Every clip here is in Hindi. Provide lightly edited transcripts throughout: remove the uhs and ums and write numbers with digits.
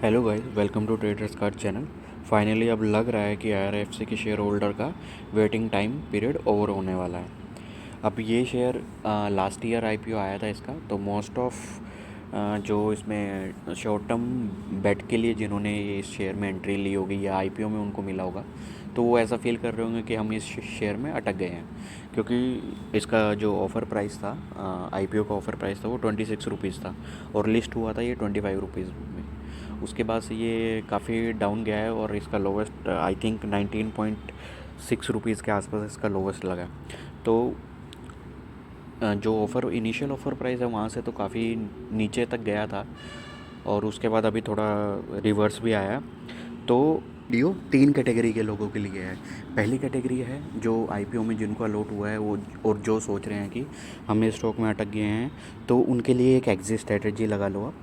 Hello guys, welcome to traders card channel. Finally अब लग रहा है कि आईआरएफसी के शेयर होल्डर का वेटिंग टाइम पीरियड ओवर होने वाला है। अब ये शेयर लास्ट ईयर आईपीओ आया था इसका, तो मोस्ट ऑफ जो इसमें शॉर्ट टर्म बेट के लिए जिन्होंने इस शेयर में एंट्री ली होगी या आईपीओ में उनको मिला होगा, तो वो ऐसा फील कर रहे होंगे कि हम इस शेयर में अटक गए हैं, क्योंकि इसका जो ऑफ़र प्राइस था, आईपीओ का ऑफ़र प्राइस था, वो 26 रुपीज़ था और लिस्ट हुआ था ये 25 रुपीज़ में। उसके बाद से ये काफ़ी डाउन गया है और इसका लोवेस्ट आई थिंक 19.6 रुपीज़ के आसपास इसका लोवेस्ट लगा। तो जो ऑफ़र इनिशियल ऑफ़र प्राइस है वहाँ से तो काफ़ी नीचे तक गया था और उसके बाद अभी थोड़ा रिवर्स भी आया। तो लियो 3 कैटेगरी के लोगों के लिए है। पहली कैटेगरी है जो आईपीओ में जिनको अलॉट हुआ है वो, और जो सोच रहे हैं कि हम इस स्टॉक में अटक गए हैं, तो उनके लिए एक एग्जिट स्ट्रेटजी लगा लो आप।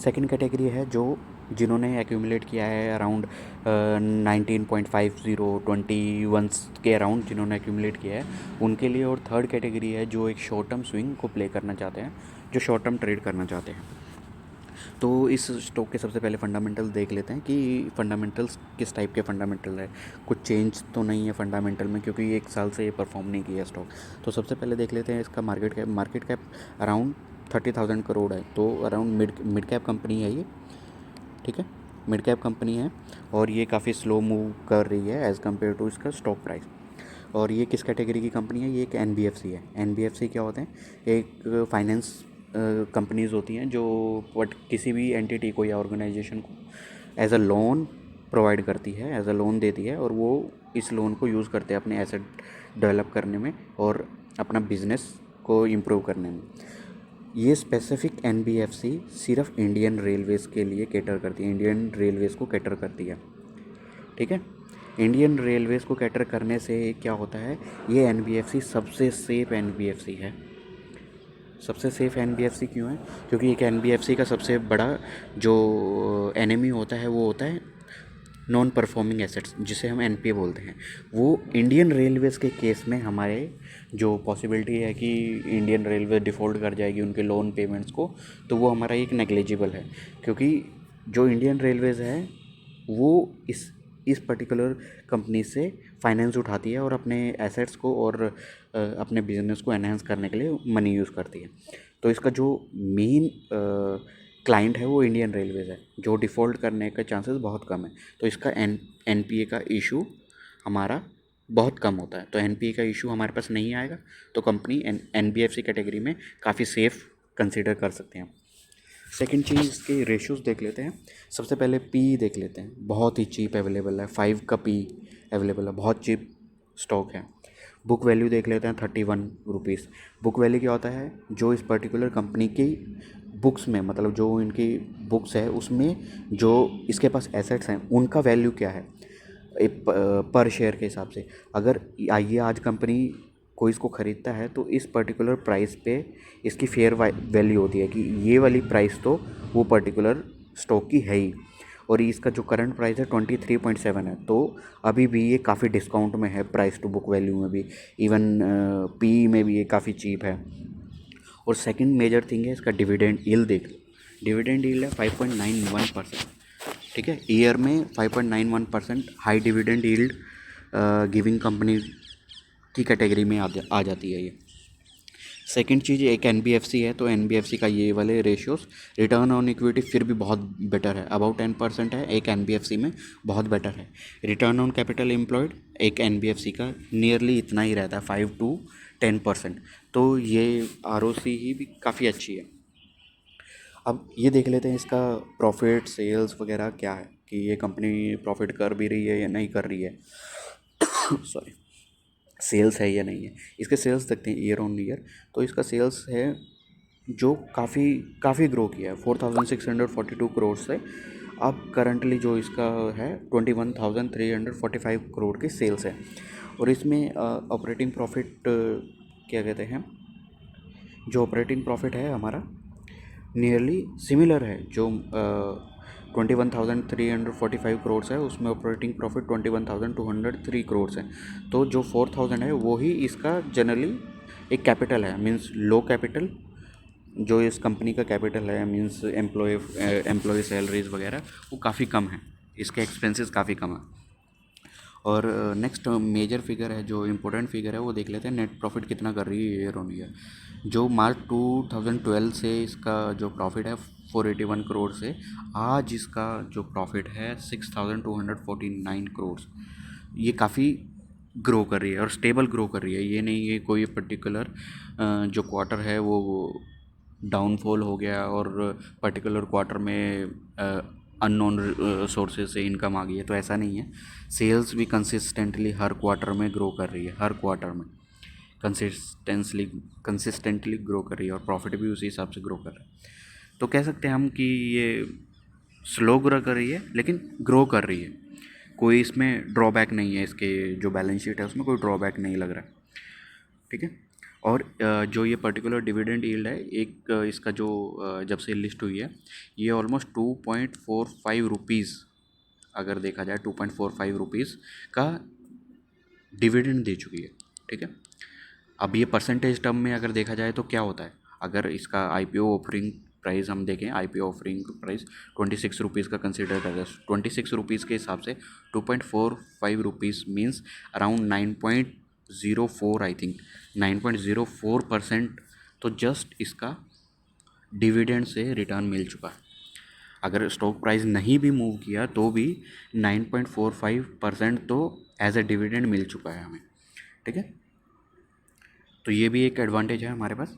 सेकंड कैटेगरी है जो जिन्होंने एक्यूमुलेट किया है अराउंड 19.50 21 के अराउंड जिन्होंने एक्यूमुलेट किया है उनके लिए। और थर्ड कैटेगरी है जो एक शॉर्ट टर्म स्विंग को प्ले करना चाहते हैं, जो शॉर्ट टर्म ट्रेड करना चाहते हैं। तो इस स्टॉक के सबसे पहले फंडामेंटल्स देख लेते हैं कि फंडामेंटल्स किस टाइप के फंडामेंटल है। कुछ चेंज तो नहीं है फंडामेंटल में, क्योंकि एक साल से ये परफॉर्म नहीं किया स्टॉक। तो सबसे पहले देख लेते हैं इसका मार्केट कैप अराउंड 30,000 करोड़ है। तो अराउंड मिड कैप कंपनी है ये, ठीक है, मिड कैप कंपनी है और ये काफ़ी स्लो मूव कर रही है एज़ कम्पेयर टू इसका स्टॉक प्राइस। और ये किस कैटेगरी की कंपनी है? ये एक एनबीएफसी है। एनबीएफसी क्या होते हैं? एक फाइनेंस कंपनीज होती हैं जो किसी भी एंटिटी को या ऑर्गेनाइजेशन को एज अ लोन प्रोवाइड करती है, एज अ लोन देती है, और वो इस लोन को यूज़ करते हैं अपने एसेट डेवलप करने में और अपना बिजनेस को इम्प्रूव करने में। ये स्पेसिफिक एनबीएफसी सिर्फ इंडियन रेलवेज़ के लिए कैटर करती है, इंडियन रेलवेज़ को कैटर करती है, ठीक है। इंडियन रेलवेज़ को कैटर करने से क्या होता है, ये एनबीएफसी सबसे सेफ एनबीएफसी है। सबसे सेफ एनबीएफसी क्यों है? क्योंकि एक एनबीएफसी का सबसे बड़ा जो एनिमी होता है वो होता है नॉन परफॉर्मिंग एसेट्स, जिसे हम एनपीए बोलते हैं। वो इंडियन रेलवेज़ के केस में हमारे जो पॉसिबिलिटी है कि इंडियन रेलवे डिफ़ॉल्ट कर जाएगी उनके लोन पेमेंट्स को, तो वो हमारा एक नेग्लिजिबल है। क्योंकि जो इंडियन रेलवेज़ है वो इस पर्टिकुलर कंपनी से फाइनेंस उठाती है और अपने एसेट्स को और अपने बिजनेस को एनहेंस करने के लिए मनी यूज़ करती है। तो इसका जो मेन क्लाइंट है वो इंडियन रेलवेज़ है, जो डिफ़ॉल्ट करने के चांसेस बहुत कम है। तो इसका एनपीए का इशू हमारा बहुत कम होता है। तो एनपीए का इशू हमारे पास नहीं आएगा, तो कंपनी एनबीएफसी कैटेगरी में काफ़ी सेफ़ कंसिडर कर सकते हैं। सेकंड चीज़ इसके रेशियोज़ देख लेते हैं। सबसे पहले पी देख लेते हैं। बहुत ही चीप अवेलेबल है, 5 का पी अवेलेबल है, बहुत चीप स्टॉक है। बुक वैल्यू देख लेते हैं 31 रुपीज़। बुक वैल्यू क्या होता है? जो इस पर्टिकुलर कंपनी की बुक्स में, मतलब जो इनकी बुक्स है उसमें जो इसके पास एसेट्स हैं उनका वैल्यू क्या है पर शेयर के हिसाब से। अगर ये आज कंपनी कोई इसको ख़रीदता है तो इस पर्टिकुलर प्राइस पे इसकी फेयर वैल्यू होती है कि ये वाली प्राइस तो वो पर्टिकुलर स्टॉक की है ही। और इसका जो करंट प्राइस है 23.7 है, तो अभी भी ये काफ़ी डिस्काउंट में है प्राइस टू बुक वैल्यू में भी। इवन पी में भी ये काफ़ी चीप है। और सेकंड मेजर थिंग है इसका डिविडेंड यील्ड देख लो। डिविडेंड यील्ड है 5.91%, ठीक है। ईयर में 5.91% high dividend yield giving company की कैटेगरी में आ जाती है ये। सेकंड चीज़, एक एनबीएफसी है तो एनबीएफसी का ये वाले रेशियोज़, रिटर्न ऑन इक्विटी फिर भी बहुत बेटर है, अबाउट 10% है एक एनबीएफसी में, बहुत बेटर है। रिटर्न ऑन कैपिटल एम्प्लॉयड एक एनबीएफसी का नियरली इतना ही रहता है, 5 to 10%। तो ये आरओसी ही भी काफ़ी अच्छी है। अब ये देख लेते हैं इसका प्रॉफिट सेल्स वगैरह क्या है, कि ये कंपनी प्रॉफिट कर भी रही है या नहीं कर रही है सॉरी, सेल्स है या नहीं है। इसके सेल्स देखते हैं ईयर ऑन ईयर। तो इसका सेल्स है जो काफ़ी काफ़ी ग्रो किया है, 4,642 करोड़ से अब करंटली जो इसका है 21,345 करोड़ की सेल्स है। और इसमें ऑपरेटिंग प्रॉफिट क्या कहते हैं, जो ऑपरेटिंग प्रॉफिट है हमारा नियरली सिमिलर है। जो 21,345 करोड़ है उसमें ऑपरेटिंग प्रॉफिट 21,203 करोड़ है। तो जो 4,000 है वो ही इसका जनरली एक कैपिटल है, मीन्स लो कैपिटल जो इस कंपनी का कैपिटल है, मींस एम्प्लॉय सैलरीज वगैरह, वो काफ़ी कम है, इसके एक्सपेंसेस काफ़ी कम है। और नेक्स्ट मेजर फिगर है, जो इम्पोर्टेंट फिगर है, वो देख लेते हैं नेट प्रॉफिट कितना कर रही है ईयर ऑन ईयर। जो मार्च 2012 से इसका जो प्रॉफिट है 481 करोड़ से आज इसका जो प्रॉफिट है 6249 करोड़, ये काफ़ी ग्रो कर रही है और स्टेबल ग्रो कर रही है। ये नहीं है कोई पर्टिकुलर जो क्वार्टर है वो डाउनफॉल हो गया और पर्टिकुलर क्वार्टर में अननोन सोर्सेज से इनकम आ गई है, तो ऐसा नहीं है। सेल्स भी कंसिस्टेंटली हर क्वार्टर में ग्रो कर रही है, हर क्वार्टर में कंसिस्टेंटली ग्रो कर रही है और प्रॉफिट भी उसी हिसाब से ग्रो कर रहा है। तो कह सकते हैं हम कि ये स्लो ग्रो कर रही है लेकिन ग्रो कर रही है। कोई इसमें ड्रॉबैक नहीं है, इसके जो बैलेंस शीट है उसमें कोई ड्रॉबैक नहीं लग रहा है, ठीक है। और जो ये पर्टिकुलर डिविडेंड यील्ड है, एक इसका जो जब से लिस्ट हुई है, ये ऑलमोस्ट 2.45 रुपीज़, अगर देखा जाए 2.45 रुपीज़ का डिविडेंड दे चुकी है, ठीक है। अब ये परसेंटेज टर्म में अगर देखा जाए तो क्या होता है, अगर इसका आईपीओ ऑफरिंग प्राइस हम देखें, आईपीओ ऑफरिंग प्राइस 26 रुपीज़ का कंसिडर करते हैं, 26 रुपीज़ के हिसाब से 2.45 rupees means around 9.04, I think 9.04%, तो जस्ट इसका डिविडेंड से रिटर्न मिल चुका है। अगर स्टॉक प्राइस नहीं भी मूव किया तो भी 9.45% तो एज ए डिविडेंड मिल चुका है हमें, ठीक है। तो ये भी एक एडवांटेज है हमारे पास।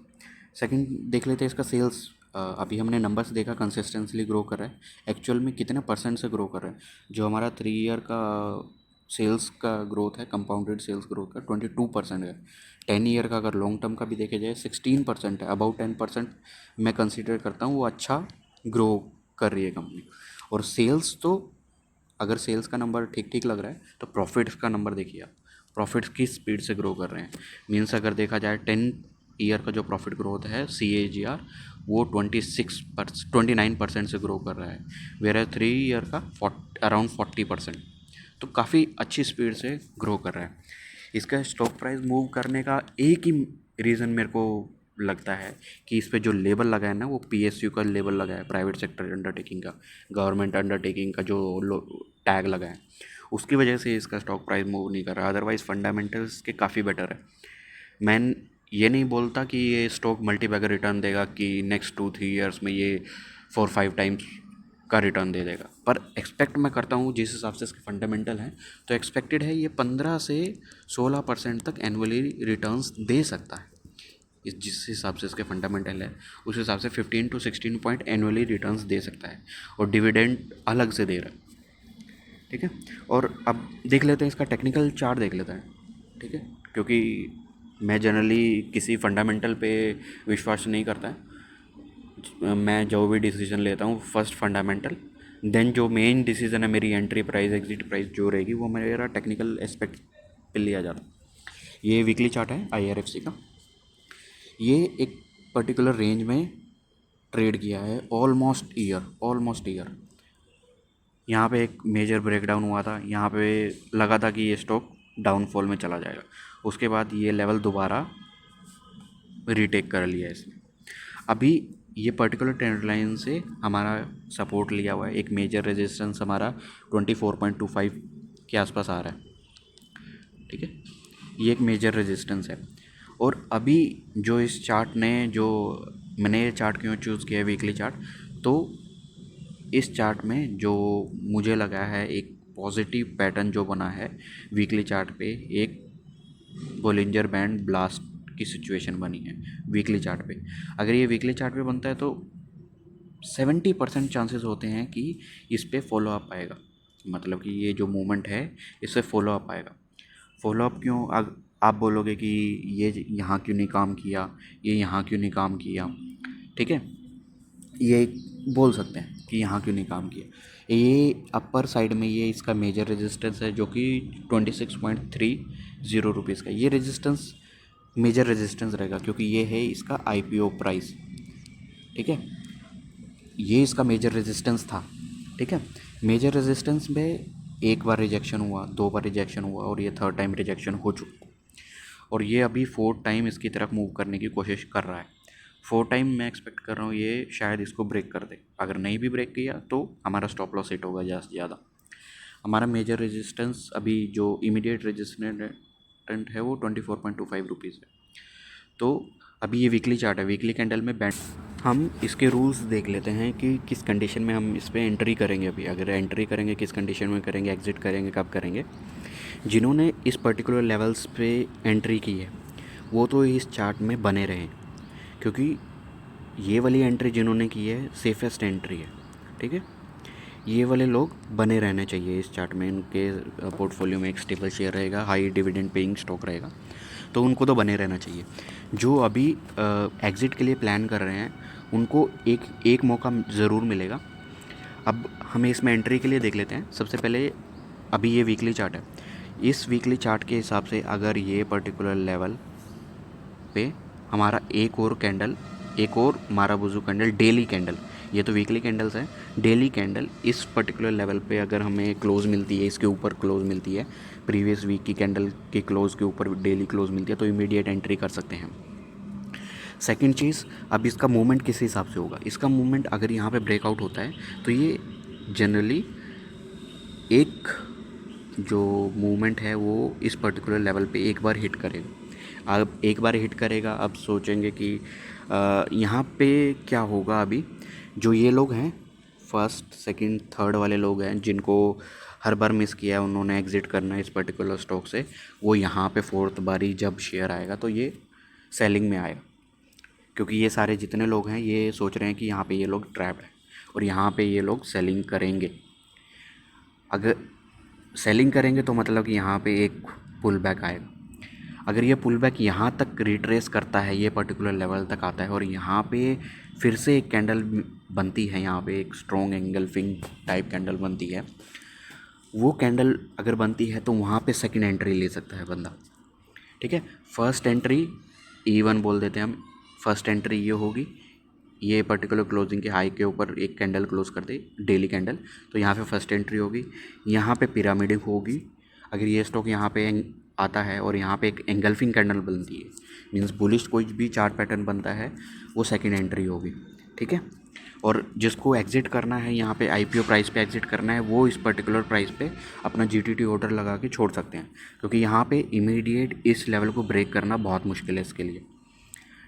सेकंड देख लेते हैं इसका सेल्स। अभी हमने नंबर्स देखा कंसिस्टेंटली ग्रो कर रहा है, एक्चुअल में कितने परसेंट से ग्रो कर रहा है। जो हमारा 3 ईयर का सेल्स का ग्रोथ है, कंपाउंडेड सेल्स ग्रोथ का 22% है। 10 ईयर का अगर लॉन्ग टर्म का भी देखे जाए 16% है, अबाउट 10% मैं कंसिडर करता हूँ वो अच्छा ग्रो कर रही है कंपनी। और सेल्स तो अगर सेल्स का नंबर ठीक ठीक लग रहा है तो प्रॉफिट्स का नंबर देखिए आप, प्रॉफिट्स की स्पीड से ग्रो कर रहे हैं। मीन्स अगर देखा जाए 10 ईयर का जो प्रॉफिट ग्रोथ है CAGR, वो 29% से ग्रो कर रहा है, वेयर 3 ईयर का अराउंड 40%। तो काफ़ी अच्छी स्पीड से ग्रो कर रहा है। इसका स्टॉक प्राइस मूव करने का एक ही रीज़न मेरे को लगता है कि इस पे जो लेबल लगा है ना, वो PSU का लेबल लगा है, प्राइवेट सेक्टर अंडरटेकिंग का, गवर्नमेंट अंडरटेकिंग का जो टैग लगा है, उसकी वजह से इसका स्टॉक प्राइस मूव नहीं कर रहा। अदरवाइज़ फंडामेंटल्स के काफ़ी बेटर है। मैं ये नहीं बोलता कि ये स्टॉक मल्टीबैगर रिटर्न देगा कि नेक्स्ट 2-3 ईयर्स में ये 4-5 टाइम्स का रिटर्न दे देगा, पर एक्सपेक्ट मैं करता हूँ जिस हिसाब से इसके फंडामेंटल हैं, तो एक्सपेक्टेड है ये 15 से 16% तक एनुअली रिटर्न्स दे सकता है। इस जिस हिसाब से इसके फंडामेंटल है उस हिसाब से 15 to 16 पॉइंट एनुअली रिटर्न्स दे सकता है, और डिविडेंड अलग से दे रहा है, ठीक है। और अब देख लेते हैं इसका टेक्निकल चार्ट देख लेते हैं, ठीक है, क्योंकि मैं जनरली किसी फंडामेंटल पे विश्वास नहीं करता है। मैं जो भी डिसीजन लेता हूँ फर्स्ट फंडामेंटल, देन जो मेन डिसीजन है मेरी एंट्री प्राइस एग्जिट प्राइस जो रहेगी वो मेरा टेक्निकल एस्पेक्ट पे लिया जाता है। ये वीकली चार्ट है IRFC का। ये एक पर्टिकुलर रेंज में ट्रेड किया है ऑलमोस्ट ईयर। यहाँ पे एक मेजर ब्रेकडाउन हुआ था, यहाँ पे लगा था कि ये स्टॉक डाउनफॉल में चला जाएगा, उसके बाद ये लेवल दोबारा रीटेक कर लिया इसने। अभी ये पर्टिकुलर ट्रेंड लाइन से हमारा सपोर्ट लिया हुआ है, एक मेजर रेजिस्टेंस हमारा 24.25 के आसपास आ रहा है, ठीक है। ये एक मेजर रेजिस्टेंस है। और अभी जो इस चार्ट ने, जो मैंने ये चार्ट क्यों चूज़ किया है वीकली चार्ट, तो इस चार्ट में जो मुझे लगा है एक पॉजिटिव पैटर्न जो बना है वीकली चार्ट पे, एक बोलिंजर बैंड ब्लास्ट की सिचुएशन बनी है वीकली चार्ट पे। अगर ये वीकली चार्ट पे बनता है तो 70% चांसेस होते हैं कि इस पे फॉलो अप आएगा, मतलब कि ये जो मूवमेंट है इससे फॉलो अप आएगा। फॉलो अप क्यों, आप बोलोगे कि ये यहाँ क्यों नहीं काम किया, ये यहाँ क्यों नहीं काम किया, ठीक है, ये बोल सकते हैं कि यहाँ क्यों नहीं काम किया। ये अपर साइड में ये इसका मेजर रेजिस्टेंस है जो कि 26.30 रुपीज़ का, ये रेजिस्टेंस मेजर रेजिस्टेंस रहेगा क्योंकि ये है इसका IPO प्राइस, ठीक है। ये इसका मेजर रेजिस्टेंस था, ठीक है। मेजर रेजिस्टेंस में एक बार रिजेक्शन हुआ, 2 बार रिजेक्शन हुआ, और ये 3rd टाइम रिजेक्शन हो चुका, और ये अभी 4th टाइम इसकी तरफ मूव करने की कोशिश कर रहा है। 4 टाइम मैं एक्सपेक्ट कर रहा हूँ ये शायद इसको ब्रेक कर दे। अगर नहीं भी ब्रेक किया तो हमारा स्टॉप लॉस हिट होगा ज़्यादा से ज़्यादा। हमारा मेजर रेजिस्टेंस अभी जो इमीडिएट रेजिस्टेंट है वो 24.25 रुपीज़ है। तो अभी ये वीकली चार्ट है, वीकली कैंडल में बैंड हम इसके रूल्स देख लेते हैं कि किस कंडीशन में हम इस पर एंट्री करेंगे। अभी अगर एंट्री करेंगे किस कंडीशन में करेंगे, एग्जिट करेंगे कब करेंगे। जिन्होंने इस पर्टिकुलर लेवल्स पे एंट्री की है वो तो इस चार्ट में बने रहें, क्योंकि ये वाली एंट्री जिन्होंने की है सेफेस्ट एंट्री है। ठीक है, ये वाले लोग बने रहने चाहिए इस चार्ट में। इनके पोर्टफोलियो में एक स्टेबल शेयर रहेगा, हाई डिविडेंड पेइंग स्टॉक रहेगा, तो उनको तो बने रहना चाहिए। जो अभी एग्ज़िट के लिए प्लान कर रहे हैं उनको एक मौका ज़रूर मिलेगा। अब हमें इसमें एंट्री के लिए देख लेते हैं। सबसे पहले अभी ये वीकली चार्ट है, इस वीकली चार्ट के हिसाब से अगर ये पर्टिकुलर लेवल पे हमारा एक और माराबुजू कैंडल, डेली कैंडल, ये तो वीकली कैंडल्स हैं, डेली कैंडल इस पर्टिकुलर लेवल पे अगर हमें क्लोज़ मिलती है, इसके ऊपर क्लोज़ मिलती है, प्रीवियस वीक की कैंडल के क्लोज़ के ऊपर डेली क्लोज़ मिलती है, तो इमीडिएट एंट्री कर सकते हैं। सेकंड चीज़, अब इसका मूवमेंट किस हिसाब से होगा। इसका मूवमेंट अगर यहाँ पे ब्रेकआउट होता है तो ये जनरली एक जो मूवमेंट है वो इस पर्टिकुलर लेवल पे एक बार हिट करेगा। अब एक बार हिट करेगा, अब सोचेंगे कि यहाँ पे क्या होगा। अभी जो ये लोग हैं फर्स्ट सेकंड थर्ड वाले लोग हैं जिनको हर बार मिस किया है, उन्होंने एग्ज़िट करना है इस पर्टिकुलर स्टॉक से, वो यहाँ पे फोर्थ बारी जब शेयर आएगा तो ये सेलिंग में आएगा, क्योंकि ये सारे जितने लोग हैं ये सोच रहे हैं कि यहाँ पे ये लोग ट्रैप है और यहाँ पे ये लोग सेलिंग करेंगे। अगर सेलिंग करेंगे तो मतलब कि यहाँ पे एक पुल बैक आएगा। अगर ये पुल बैक यहाँ तक रिट्रेस करता है, ये पर्टिकुलर लेवल तक आता है और यहाँ पे फिर से एक कैंडल बनती है, यहाँ पे एक स्ट्रॉन्ग एंगल्फिंग टाइप कैंडल बनती है, वो कैंडल अगर बनती है तो वहाँ पे सेकंड एंट्री ले सकता है बंदा। ठीक है, फर्स्ट एंट्री E1 बोल देते हैं हम। फर्स्ट एंट्री ये होगी, ये पर्टिकुलर क्लोजिंग के हाई के ऊपर एक कैंडल क्लोज कर दे, डेली कैंडल, तो यहाँ पे फर्स्ट एंट्री होगी। यहाँ पे पिरामिडिक होगी। अगर ये स्टॉक यहाँ पे आता है और यहाँ पे एक एंगल्फिंग कैंडल बनती है, मींस बुलिश कोई भी चार्ट पैटर्न बनता है, वो सेकंड एंट्री होगी। ठीक है, और जिसको एग्ज़िट करना है यहाँ पे IPO प्राइस पे एग्ज़िट करना है, वो इस पर्टिकुलर प्राइस पे अपना GTT ऑर्डर लगा के छोड़ सकते हैं, क्योंकि यहाँ पे इमीडिएट इस लेवल को ब्रेक करना बहुत मुश्किल है इसके लिए।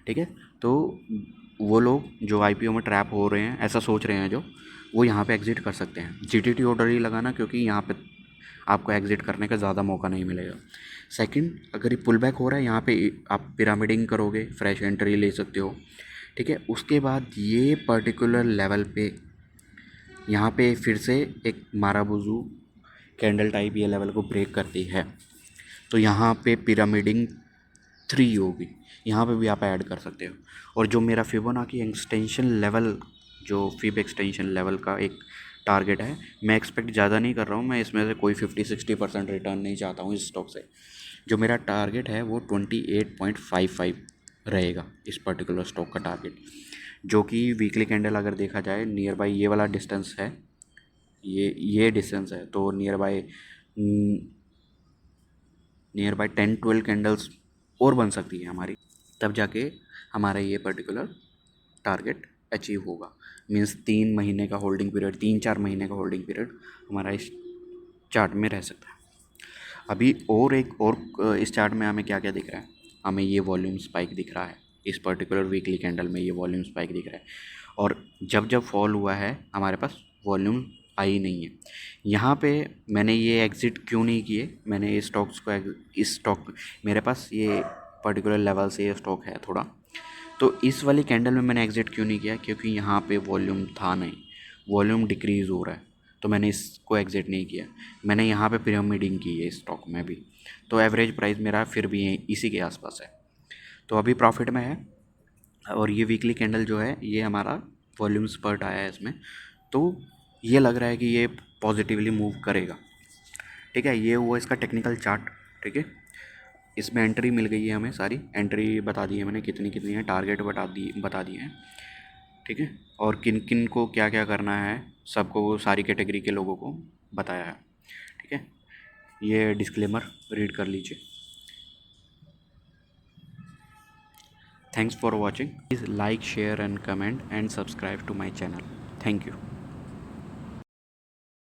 ठीक है, तो वो लोग जो IPO में ट्रैप हो रहे हैं, ऐसा सोच रहे हैं जो, वो यहाँ पे एग्ज़िट कर सकते हैं। GTT ऑर्डर ही लगाना, क्योंकि यहाँ पे आपको एग्ज़िट करने का ज़्यादा मौका नहीं मिलेगा। सेकंड, अगर ये पुल बैक हो रहा है यहाँ पे आप पिरामिडिंग करोगे, फ्रेश एंट्री ले सकते हो। ठीक है, उसके बाद ये पर्टिकुलर लेवल पे यहाँ पे फिर से एक माराबुजू कैंडल टाइप ये लेवल को ब्रेक करती है, तो यहाँ पे पिरामिडिंग 3 होगी, यहाँ पे भी आप ऐड कर सकते हो। और जो मेरा फिबोनाची एक्सटेंशन लेवल, जो फिब एक्सटेंशन लेवल का एक टारगेट है, मैं एक्सपेक्ट ज़्यादा नहीं कर रहा हूँ, मैं इसमें से कोई 50-60% रिटर्न नहीं चाहता हूँ इस स्टॉक से। जो मेरा टारगेट है वो 28.55 रहेगा इस पर्टिकुलर स्टॉक का टारगेट, जो कि वीकली कैंडल अगर देखा जाए नियर बाई ये वाला डिस्टेंस है, ये डिस्टेंस है, तो नियर बाई 10-12 कैंडल्स और बन सकती है हमारी, तब जाके हमारा ये पर्टिकुलर टारगेट अचीव होगा। मीन्स 3 महीने का होल्डिंग पीरियड, 3-4 महीने का होल्डिंग पीरियड हमारा इस चार्ट में रह सकता है। अभी इस चार्ट में हमें क्या क्या दिख रहा है, हमें ये वॉल्यूम स्पाइक दिख रहा है, इस पर्टिकुलर वीकली कैंडल में ये वॉल्यूम स्पाइक दिख रहा है। और जब जब फॉल हुआ है हमारे पास वॉल्यूम आई नहीं है। यहाँ पे मैंने ये एग्ज़िट क्यों नहीं किए, मैंने इस स्टॉक मेरे पास ये पर्टिकुलर लेवल से ये स्टॉक है थोड़ा, तो इस वाली कैंडल में मैंने एग्ज़िट क्यों नहीं किया, क्योंकि यहाँ पे वॉल्यूम था नहीं, वॉल्यूम डिक्रीज़ हो रहा है, तो मैंने इसको एग्ज़िट नहीं किया। मैंने यहाँ पे पिरामिडिंग की है इस स्टॉक में भी, तो एवरेज प्राइस मेरा फिर भी इसी के आसपास है, तो अभी प्रॉफिट में है। और ये वीकली कैंडल जो है ये हमारा वॉल्यूम स्पर्ट आया है इसमें, तो ये लग रहा है कि ये पॉजिटिवली मूव करेगा। ठीक है, ये हुआ इसका टेक्निकल चार्ट। ठीक है, इसमें एंट्री मिल गई है, हमें सारी एंट्री बता दी है मैंने, कितनी कितनी है, टारगेट बता दिए हैं। ठीक है, और किन किन को क्या क्या करना है, सबको सारी कैटेगरी के लोगों को बताया है। ठीक है, ये डिस्क्लेमर रीड कर लीजिए। Thanks for watching. Please like, share and comment and subscribe to my channel. Thank you.